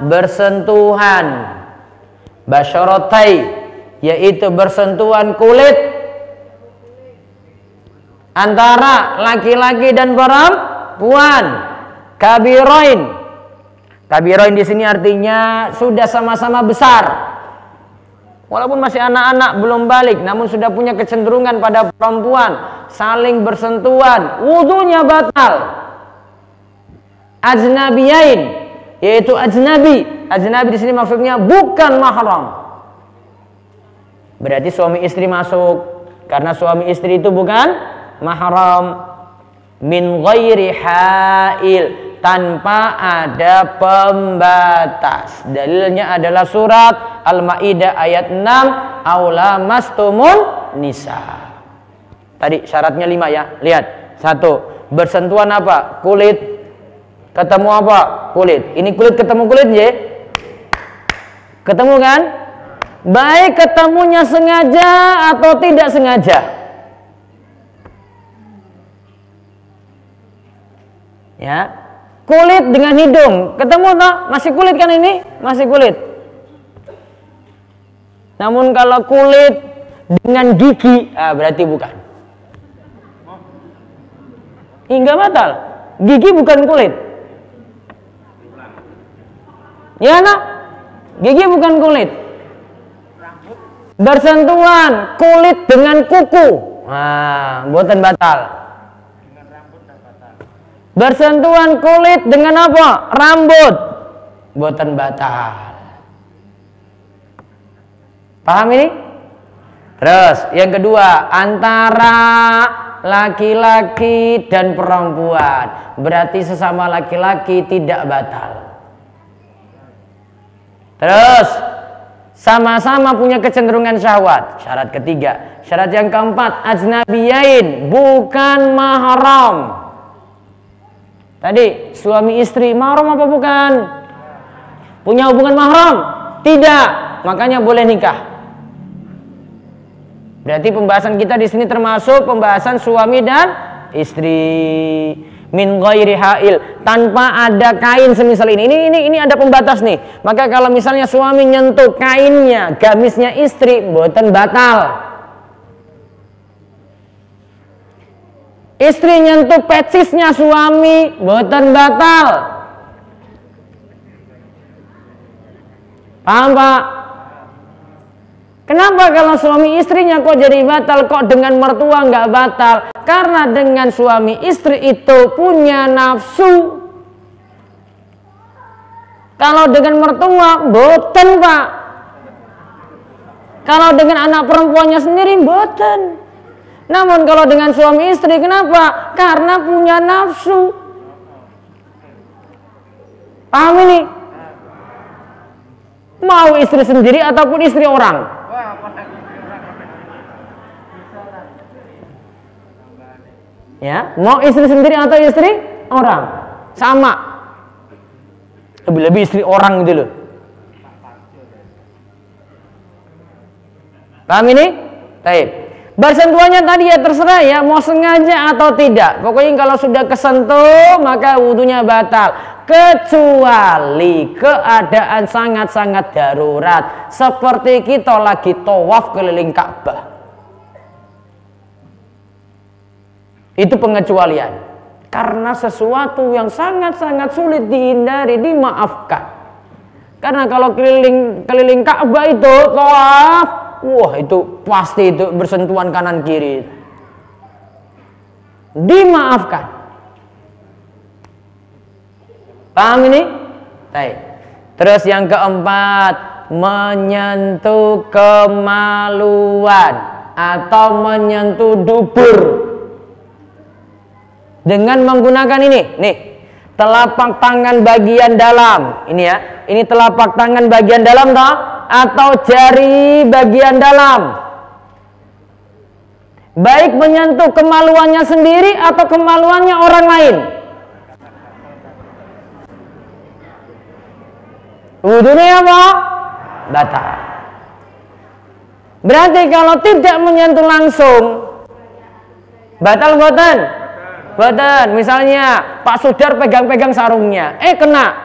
bersentuhan basyaratai, yaitu bersentuhan kulit antara laki-laki dan perempuan. Kabiroin. Kabiroin di sini artinya sudah sama-sama besar. Walaupun masih anak-anak belum balik, namun sudah punya kecenderungan pada perempuan, saling bersentuhan, wudunya batal. Ajnabiyain, yaitu ajnabi. Ajnabi di sini maksudnya bukan mahram. Berarti suami istri masuk, karena suami istri itu bukan mahram. Min ghairi hail, tanpa ada pembatas. Dalilnya adalah surat Al-Maidah ayat 6, aula mastumun nisa. Tadi syaratnya 5 ya. Lihat. 1, bersentuhan apa? Kulit ketemu apa? Kulit. Ini kulit ketemu kulit ya? Ketemu kan? Baik ketemunya sengaja atau tidak sengaja. Ya. Kulit dengan hidung ketemu toh? Masih kulit kan ini? Masih kulit. Namun kalau kulit dengan gigi, berarti bukan. Hingga batal. Gigi bukan kulit. Ya nak? Gigi bukan kulit. Bersentuhan kulit dengan kuku. Bukan batal. Bersentuhan kulit dengan apa? Rambut. Boten batal. Paham ini? Terus yang kedua, antara laki-laki dan perempuan, berarti sesama laki-laki tidak batal. Terus sama-sama punya kecenderungan syahwat. Syarat ketiga. Syarat yang keempat, ajnabiyain, bukan mahram. Tadi suami istri mahram apa bukan? Punya hubungan mahram? Tidak, makanya boleh nikah. Berarti pembahasan kita di sini termasuk pembahasan suami dan istri. Min ghairi hail, tanpa ada kain semisal ini. Ini ada pembatas nih. Maka kalau misalnya suami nyentuh kainnya, gamisnya istri, boten batal. Istri nyentuh pecisnya suami, boten batal. Paham Pak? Kenapa kalau suami istrinya kok jadi batal, kok dengan mertua nggak batal? Karena dengan suami istri itu punya nafsu. Kalau dengan mertua, boten Pak. Kalau dengan anak perempuannya sendiri, boten. Namun kalau dengan suami istri, kenapa? Karena punya nafsu. Paham ini? Mau istri sendiri ataupun istri orang? Ya, mau istri sendiri atau istri orang? Sama. Lebih-lebih istri orang gitu loh. Paham ini? Baik. Bersentuhannya tadi ya terserah ya, mau sengaja atau tidak. Pokoknya kalau sudah kesentuh maka wudunya batal. Kecuali keadaan sangat-sangat darurat, seperti kita lagi tawaf keliling Ka'bah. Itu pengecualian. Karena sesuatu yang sangat-sangat sulit dihindari, dimaafkan. Karena kalau keliling Ka'bah itu tawaf, wah itu pasti itu bersentuhan kanan kiri. Dimaafkan. Paham ini? Baik. Terus yang keempat, menyentuh kemaluan atau menyentuh dubur dengan menggunakan ini, nih, telapak tangan bagian dalam. Ini ya, ini telapak tangan bagian dalam toh, atau jari bagian dalam. Baik menyentuh kemaluannya sendiri atau kemaluannya orang lain. Wudunya apa? Batal. Berarti kalau tidak menyentuh langsung, batal boten? Boten. Misalnya Pak Sudar pegang-pegang sarungnya, kena.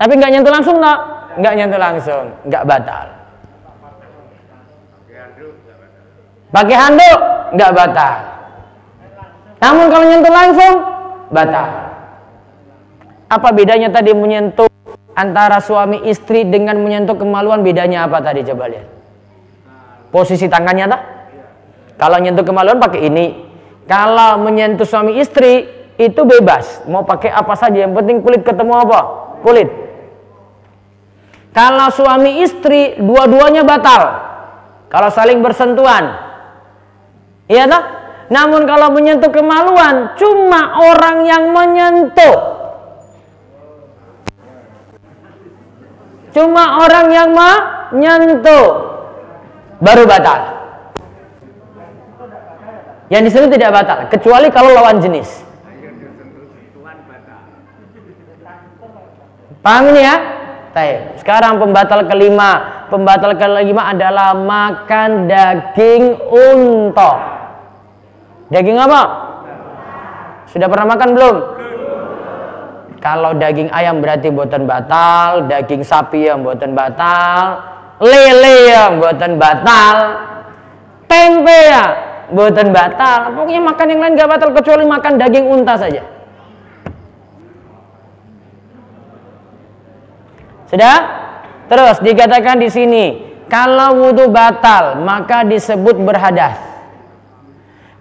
Tapi nggak nyentuh langsung toh? Nggak nyentuh langsung, nggak batal. Pakai handuk nggak batal. Namun kalau nyentuh langsung batal. Apa bedanya tadi menyentuh antara suami istri dengan menyentuh kemaluan, bedanya apa tadi, coba lihat. Posisi tangannya tak? Kalau menyentuh kemaluan pakai ini. Kalau menyentuh suami istri itu bebas, mau pakai apa saja, yang penting kulit ketemu apa? Kulit. Kalau suami istri dua-duanya batal. Kalau saling bersentuhan. Iya tak? Namun kalau menyentuh kemaluan cuma orang yang menyentuh. Cuma orang yang menyentuh baru batal. Yang di sini tidak batal, kecuali kalau lawan jenis. Paham ini ya? Baik. Sekarang pembatal kelima. Pembatal kelima adalah makan daging unta. Daging apa? Sudah pernah makan belum? Kalau daging ayam berarti boten batal, daging sapi yang boten batal, lele yang boten batal, tempe ya boten batal. Pokoknya makan yang lain gak batal kecuali makan daging unta saja. Sudah? Terus dikatakan di sini, kalau wudu batal maka disebut berhadas.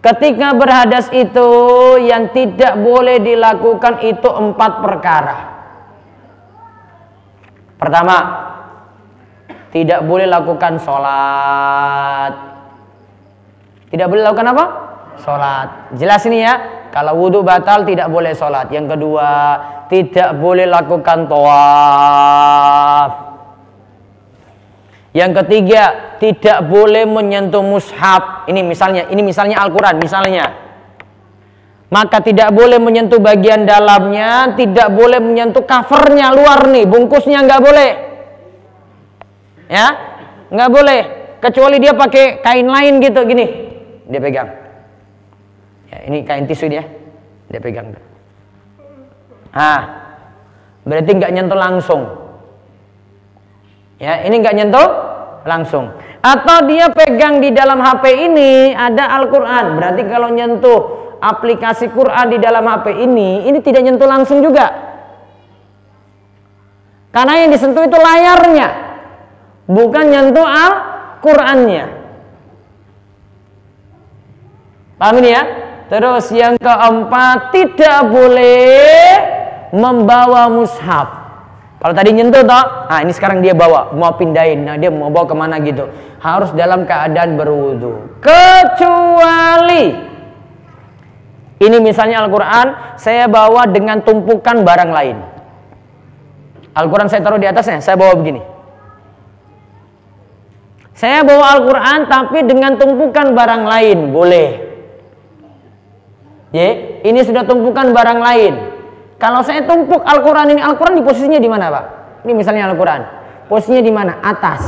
Ketika berhadas itu yang tidak boleh dilakukan itu 4 perkara. Pertama, tidak boleh lakukan sholat. Tidak boleh lakukan apa? Sholat. Jelas ini ya. Kalau wudhu batal tidak boleh sholat. Yang kedua, tidak boleh lakukan tawaf. Yang ketiga, tidak boleh menyentuh mushaf. Ini misalnya Al-Quran, misalnya. Maka tidak boleh menyentuh bagian dalamnya, tidak boleh menyentuh covernya luar nih, bungkusnya nggak boleh. Ya, nggak boleh. Kecuali dia pakai kain lain gitu, gini, dia pegang. Ya, ini kain tisu dia pegang. Berarti nggak nyentuh langsung. Ya, ini nggak nyentuh langsung. Atau dia pegang di dalam HP ini ada Al-Quran. Berarti kalau nyentuh aplikasi Quran di dalam HP ini tidak nyentuh langsung juga. Karena yang disentuh itu layarnya, bukan nyentuh Al-Qurannya. Paham ini ya? Terus yang keempat, tidak boleh membawa mushaf. Kalau tadi nyentuh toh, ini sekarang dia bawa, mau pindahin, dia mau bawa kemana gitu. Harus dalam keadaan berwudu. Kecuali, ini misalnya Al-Quran, saya bawa dengan tumpukan barang lain. Al-Quran saya taruh di atasnya, saya bawa begini. Saya bawa Al-Quran tapi dengan tumpukan barang lain, boleh. Ini sudah tumpukan barang lain. Kalau saya tumpuk Al-Quran ini, Al-Quran di posisinya di mana, Pak? Ini misalnya Al-Quran, posisinya di mana? Atas.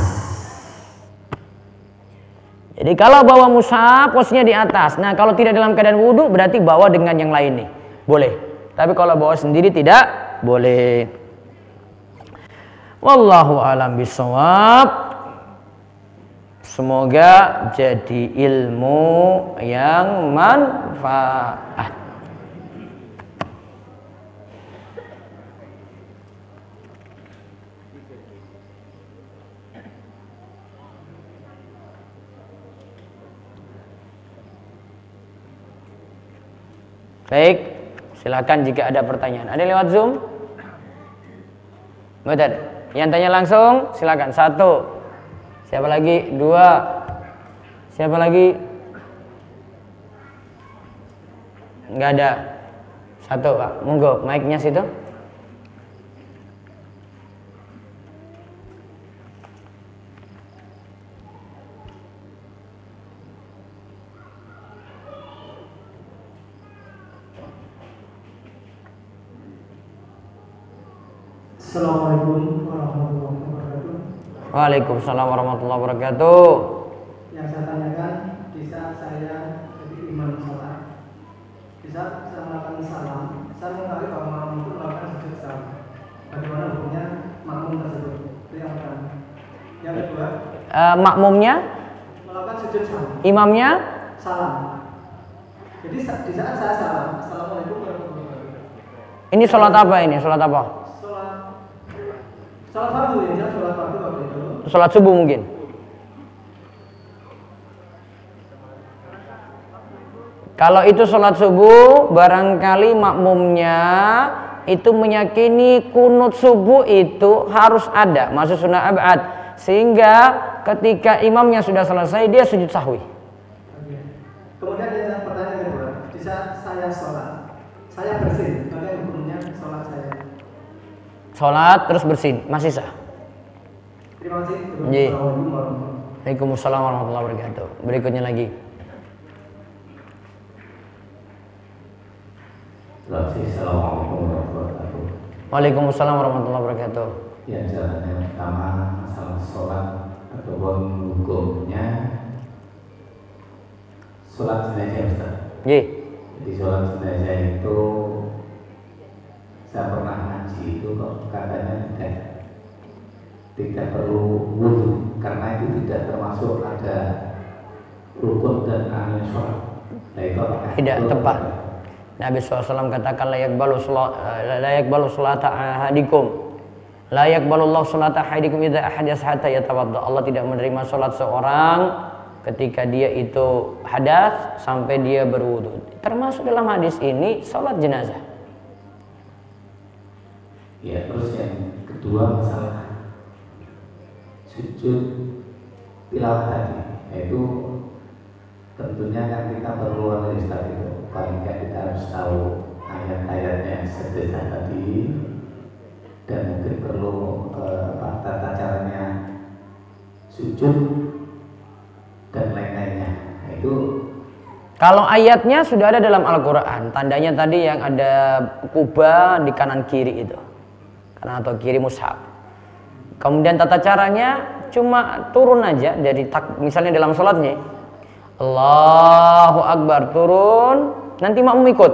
Jadi kalau bawa mushaf, posisinya di atas. Nah, kalau tidak dalam keadaan wudhu, berarti bawa dengan yang lain nih, boleh. Tapi kalau bawa sendiri tidak boleh. Wallahu a'lam bishawab. Semoga jadi ilmu yang manfaat. Baik, silakan jika ada pertanyaan. Ada lewat Zoom? Betul. Yang tanya langsung, silakan. 1. Siapa lagi? 2. Siapa lagi? Enggak ada. 1, Pak. Monggo, mic-nya situ. Assalamualaikum warahmatullahi wabarakatuh. Waalaikumsalam warahmatullahi wabarakatuh. Yang saya tanyakan, di saat saya jadi imam salat, di saat saya melakukan salam, saya mengetahui bahwa makmum itu melakukan sujud salam. Bagaimana hukumnya makmum tersebut? Itu yang pertama. Yang kedua, makmumnya melakukan sujud salam. Imamnya Salam. Jadi di saat saya salam, assalamualaikum warahmatullahi wabarakatuh. Ini sholat apa ini? Sholat apa? Sholat fardu ya, sholat fardu waktu itu. Sholat subuh mungkin. Kalau itu sholat subuh, barangkali makmumnya itu meyakini kunut subuh itu harus ada, masuk sunnah abad, sehingga ketika imamnya sudah selesai dia sujud sahwi. Kemudian yang pertanyaan kedua, di saat saya sholat, saya bersin, bagaimana hukumnya sholat saya? Sholat terus bersin, masih sah. Terima kasih. Waalaikumsalam warahmatullahi wabarakatuh. Berikutnya lagi. Assalamualaikum warahmatullahi wabarakatuh. Waalaikumsalam warahmatullahi wabarakatuh. Ya, jalan yang pertama masalah sholat ataupun hukumnya sholat jenazah Ustaz. Jadi sholat jenazah itu saya pernah ngaji itu kok katanya tidak perlu wudhu karena itu tidak termasuk ada rukun dan arkan sholat. Nah, itu tidak tepat. Nabi SAW katakan la yakbalu salata ahadikum, la yakbalu Allah salata ahadikum idza ahdatsa hatta yatawadda. Allah tidak menerima salat seorang ketika dia itu hadas sampai dia berwudu. Termasuk dalam hadis ini sholat jenazah. Ya, terus yang kedua masalah sujud tilawah tadi, yaitu tentunya kan kita perlu Ustaz itu paling nggak kita harus tahu ayat-ayatnya sajadah tadi, dan mungkin perlu tata caranya sujud dan lain-lainnya. Itu kalau ayatnya sudah ada dalam Al-Quran, tandanya tadi yang ada kubah di kanan kiri itu, kanan atau kiri mushaf. Kemudian tata caranya cuma turun aja dari misalnya dalam sholatnya Allahu Akbar, turun, nanti makmum ikut,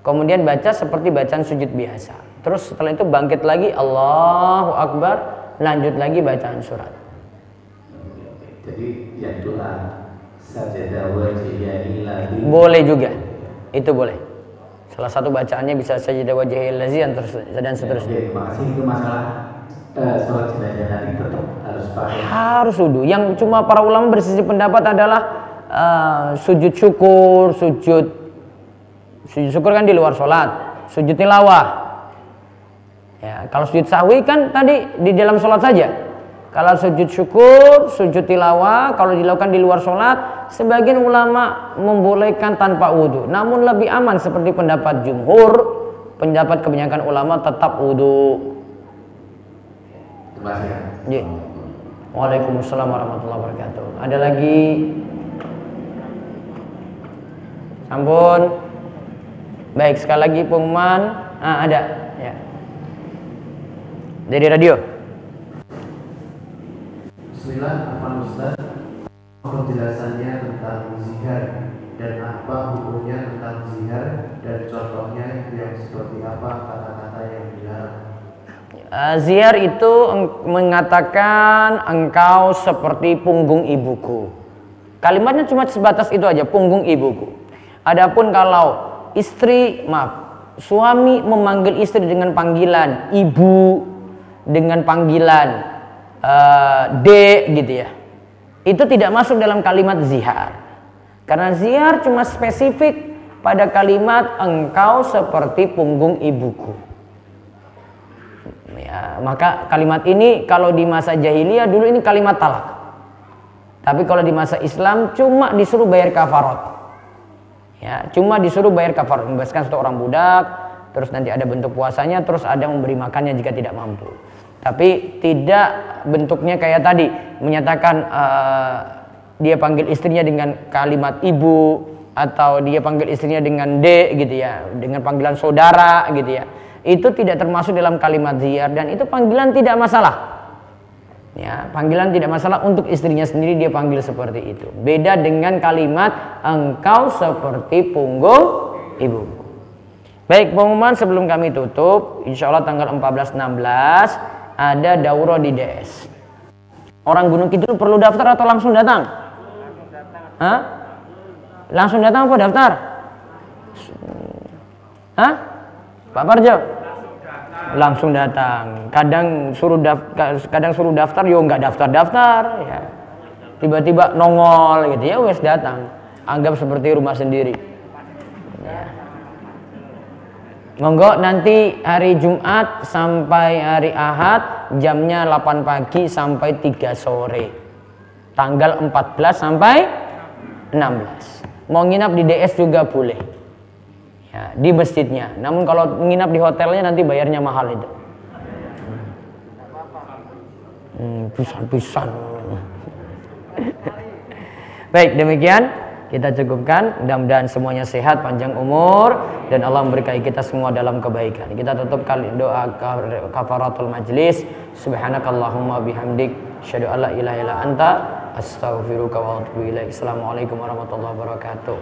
kemudian baca seperti bacaan sujud biasa. Terus setelah itu bangkit lagi Allahu Akbar, lanjut lagi bacaan surat. Jadi yang doa sajadah wajhiyya lillahi boleh juga, itu boleh. Salah satu bacaannya bisa sajadah wajhiyya lillahi dan seterusnya. Terima kasih. Itu masalah sholat jenazah tadi tetap harus pakai. Harus wudu. Yang cuma para ulama berselisih pendapat adalah sujud syukur, sujud syukur kan di luar sholat, sujud tilawah. Ya, kalau sujud sahwi kan tadi di dalam sholat saja. Kalau sujud syukur, sujud tilawah, kalau dilakukan di luar sholat, sebagian ulama membolehkan tanpa wudu. Namun lebih aman seperti pendapat jumhur, pendapat kebanyakan ulama tetap wudu. Terima kasih. Ya. Waalaikumsalam warahmatullahi wabarakatuh. Ada lagi? Ampun. Baik, sekali lagi pengumuman. Ada. Ya. Dari radio. Bismillah, Afwan Ustaz, penjelasannya tentang zihar dan apa hukumnya tentang zihar dan contohnya yang seperti apa kata-kata yang dilarang. Zihar itu mengatakan engkau seperti punggung ibuku. Kalimatnya cuma sebatas itu aja, punggung ibuku. Adapun kalau suami memanggil istri dengan panggilan ibu, dengan panggilan dek gitu ya, itu tidak masuk dalam kalimat zihar, karena zihar cuma spesifik pada kalimat engkau seperti punggung ibuku ya. Maka kalimat ini kalau di masa jahiliyah dulu ini kalimat talak, tapi kalau di masa Islam cuma disuruh bayar kafarat ya, cuma disuruh bayar kafarat, membebaskan satu orang budak, terus nanti ada bentuk puasanya, terus ada memberi makannya jika tidak mampu. Tapi tidak bentuknya kayak tadi menyatakan dia panggil istrinya dengan kalimat ibu, atau dia panggil istrinya dengan dek gitu ya, dengan panggilan saudara gitu ya. Itu tidak termasuk dalam kalimat zihar, dan itu panggilan tidak masalah. Ya, panggilan tidak masalah untuk istrinya sendiri dia panggil seperti itu. Beda dengan kalimat engkau seperti punggung ibu. Baik, pengumuman sebelum kami tutup, insya Allah tanggal 14-16 ada daurah di DS. Orang Gunung Kidul perlu daftar atau langsung datang? Hah? Langsung datang apa daftar? Hah? Pak Parjo? Langsung datang. Kadang suruh daftar, yo nggak daftar ya. Tiba-tiba nongol gitu ya, wes datang. Anggap seperti rumah sendiri. Ya. Monggo nanti hari Jumat sampai hari Ahad jamnya 8 pagi sampai 3 sore. Tanggal 14 sampai 16. Mau nginap di DS juga boleh. Ya, di masjidnya. Namun kalau nginap di hotelnya nanti bayarnya mahal itu. Pisan-pisan. Baik, demikian kita cukupkan. Mudah-mudahan semuanya sehat, panjang umur, dan Allah memberkahi kita semua dalam kebaikan. Kita tutup kali doa kafaratul majlis. Subhanakallahumma bihamdik, asyhadu an la ilaha illa anta, astaghfiruka wa atubu ilaik. Assalamualaikum warahmatullahi wabarakatuh.